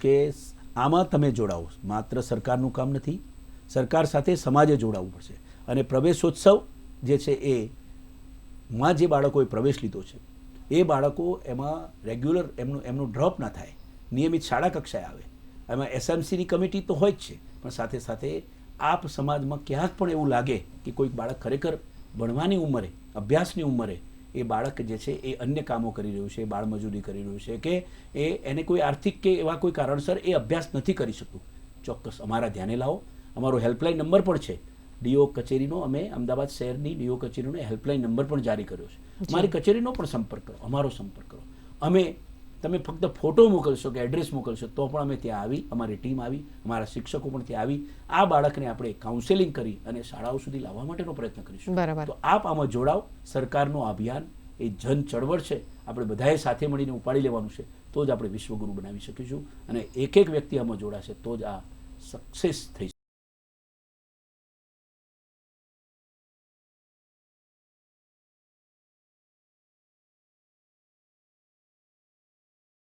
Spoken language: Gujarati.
કે આમાં તમે જોડાવો. માત્ર સરકારનું કામ નથી, સરકાર સાથે સમાજે જોડાવવું પડશે. અને પ્રવેશોત્સવ જે છે એ માં જે બાળકોએ પ્રવેશ લીધો છે એ બાળકો એમાં રેગ્યુલર એમનું ડ્રોપ ના થાય, નિયમિત શાળા કક્ષાએ આવે. એમાં એસએમસીની કમિટી તો હોય જ છે, પણ સાથે સાથે આપ સમાજમાં ક્યાંક પણ એવું લાગે કે કોઈક બાળક ખરેખર ભણવાની ઉંમરે, અભ્યાસની ઉંમરે એ બાળક જે છે એ અન્ય કામો કરી રહ્યું છે, બાળમજૂરી કરી રહ્યું છે, કે એને કોઈ આર્થિક કે એવા કોઈ કારણસર એ અભ્યાસ નથી કરી શકતું, ચોક્કસ અમારા ધ્યાને લાવો. અમારો હેલ્પલાઇન નંબર પણ છે ડીઓ કચેરીનો. અમે અમદાવાદ શહેરની ડીઓ કચેરીનો હેલ્પલાઇન નંબર પણ જારી કર્યો છે. મારી કચેરીનો પણ સંપર્ક કરો, અમારો સંપર્ક કરો. તમે ફક્ત ફોટો મોકલશો કે એડ્રેસ મોકલશો તો પણ અમે ત્યાં આવી, અમારી ટીમ આવી, અમારા શિક્ષકો પણ ત્યાં આવી, આ બાળકને આપણે કાઉન્સેલિંગ કરી અને શાળાઓ સુધી લાવવા માટેનો પ્રયત્ન કરીશું. તો આપ આમાં જોડાવ. સરકારનું અભિયાન એ જન ચળવળ છે, આપણે બધાએ સાથે મળીને ઉપાડી લેવાનું છે, તો જ આપણે વિશ્વગુરુ બનાવી શકીશું. અને એક એક વ્યક્તિ આમાં જોડાશે તો જ આ સક્સેસ થઈ